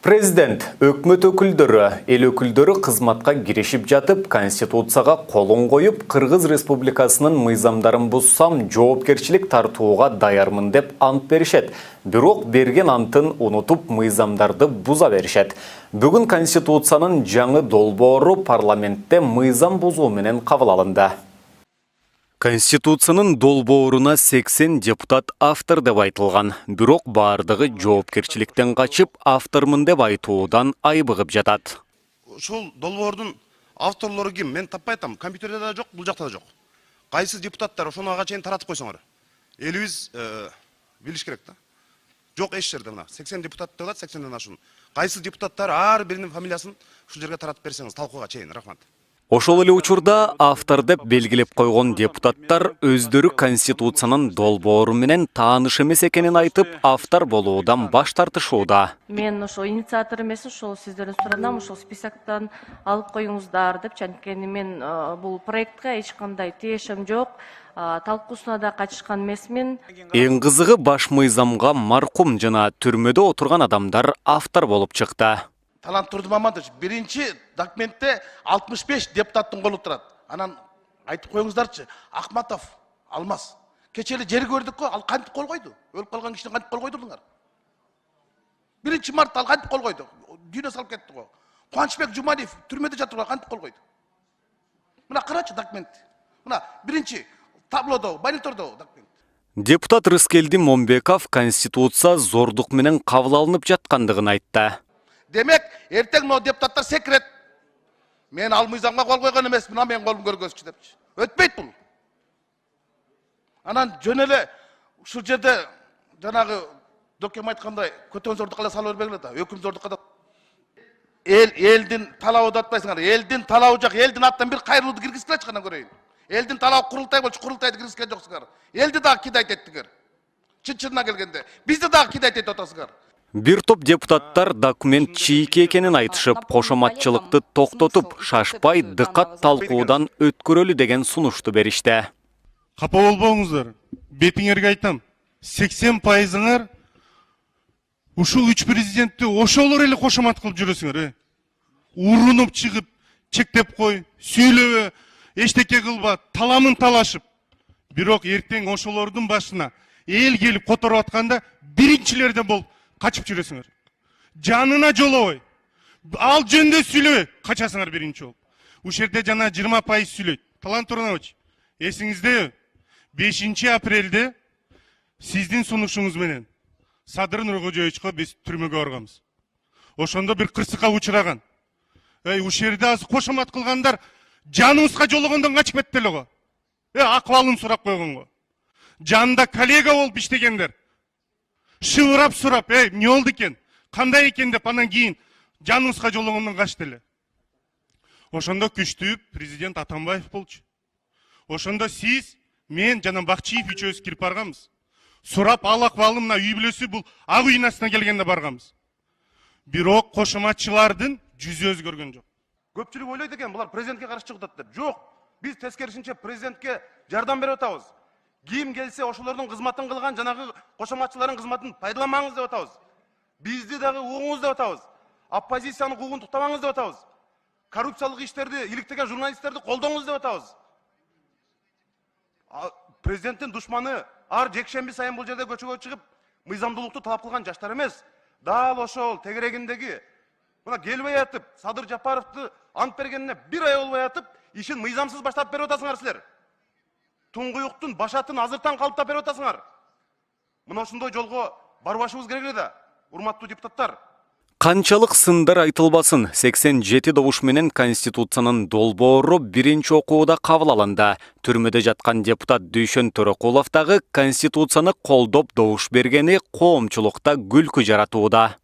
Президент, өкмөт өкүлдөрү, эл өкүлдөрү кызматка киришип жатып, Конституцияга колун коюп, Кыргыз Республикасынын мыйзамдарын бузсам, жоопкерчилик тартууга даярмын деп ант беришет. Бирок берген антын унутуп, мыйзамдарды буза беришет. Бүгүн Конституциянын жаңы долбоору парламентте мыйзам бузуу менен кабыл алынды. Конституциянын долбооруна 80 депутат автор деп айтылган. Бирок бардыгы жоопкерчиликтен качып, автормун деп айтуудан айбыгып жатат. Ушул долбоордун авторлору ким? Мен таппай атам. Компьютерде да жок, бул жакта да жок. Кайсы депутаттар ошону ага чейин таратып койсоңор. Элибиз билиш керек да. Жок эч жерде мына 80 депутат деп атат, 80ден ашуун. Кайсы депутаттар ар биринин фамилиясын ушул жерге таратып берсеңиз талкууга чейин. Рахмат. Ошол эле учурда автор деп белгилеп койгон депутаттар өздөрү Конституциянын долбоору менен тааныш эмес экенин айтып, автор болуудан баш тартышууда. Мен ошол инициатор эмес, ошол сиздерден суранам, ошол списоктон алып коюңуздар деп, анткени мен бул проектке эч кандай тиешем жок. Талкуусуна да катышкан эмесмин. Эң кызыгы баш мыйзамга маркум жана түрмөдө отурган адамдар автор болуп чыкты. Талант Турдумаматович, биринчи документте 65 депутаттын колу турат. Анан айтып коюңуздарчы, Акматов, Алмаз. Кечели жер көрдүк го, ал кантип кол койду? Өлүп калган кишини кантип кол койдуңар? 1-мартта ал кантип кол койду? Дүйнө салып кетти го. Кубанычбек Жумалиев түрмөдө жатырга кантип кол койду? Мына карачы документ. Мына биринчи таблодо, монитордо документ. Депутат Рыскелди Момбеков Конституция зордук менен кабыл алынып жаткандыгын айтты. Демек, эртең но депутаттар секрет. Мен ал мыйзамга кол койгон эмес, мына мен колум көргөзчү депчи. Өтпөйт бул. Анан жөн эле ушул жерде жанагы докем айткандай көтөн зордукка эле сала бербегиле да, өкүм зордукка да. Элдин талабы деп атпайсыңар. Элдин талабы жок, элдин аттан бир кайрылууду киргизгилечи кана көрөйүн. Элдин талабы курултай болчу, курултайды киргизген жоксуңар. Элди дагы кидайт эттиңер. Чын-чынына келгенде, бизди дагы кидайт этип атасыңар. Бир топ депутаттар документ чийки экенин айтышып, кошоматчылыкты токтотуп, шашпай дыкат талкуудан өткөрөлү деген сунушту беришти. Капа болбоңуздар. Бетиңерге айтам. 80%-ыңар ушул 3 президентти ошолор эле кошомат кылып жүрөсүңөр, урунуп чыгып, чектеп кой, сүйлөбө, эчтеке кылба, таламын талашып. Бирок эртең ошолордун башына эл келип которуп атканда биринчилерден болуп качып жүрөсүңөр. Жанына жолобой. Ал жөндө сүйлөбөй, качасыңар биринчи болуп. Ушул жерде жана 20% сүйлөйт. Талант Турдумаматович, эсиңизде 5 апрелде сиздин сунушуңуз менен Садыр Нуркожоевичке биз түрмөгө барганбыз. Ошондо бир кырсыкка учураган. Ушул жерде азыр кошомат кылгандар жаныбызга жологондон качып кетти эле го. Акыбалын сурап койгонго. Жанында коллега болуп иштегендер. Шыбырап сурап, не болду экен? Кандай экен деп анан кийин жаныбызга жологондон качты эле. Ошондо күчтүү президент Атамбаев болчу. Ошондо сиз, мен жана Бакчиев үчөөбүз кирип барганбыз. Сурап ал акыбалы мына үй бүлөсү бул ак үй астына келгенде барганбыз. Бирок кошоматчылардын жүзү өзгөргөн жок. Көпчүлүк ойлойт экен, булар президентке каршы чыгып атат деп. Жок. Биз тескерисинче президентке жардам берип атабыз. Ким келсе ошолордун кызматын кылган жанагы кошоматчылардын кызматын пайдаланмаңыз деп атабыз. Бизди дагы угуңуз деп атабыз. Оппозициянын укугун туктамаңыз деп атабыз. Коррупциялык иштерди иликтеген журналисттерди колдоңуз деп атабыз. Президенттин душманы ар жекшемби сайын бул жерде көчөгө чыгып, мыйзамдуулукту талап кылган жаштар эмес. Дал ошол тегерегиндеги мына келбей атып, Садыр Жапаровду ант бергенине 1 ай болбой атып, ишин мыйзамсыз баштап берип атасыңар силер. Туңгуюктун башатын азыртан калыптап берип атасыңар. Мына ошондой жолго барбашыбыз керек эле да, урматтуу депутаттар. Канчалык сындар айтылбасын, 87 добуш менен Конституциянын долбоору биринчи окууда кабыл алынды. Түрмөдө жаткан депутат Дүйшөн Төрөкулов дагы Конституцияны колдоп добуш бергени коомчулукта күлкү жаратууда.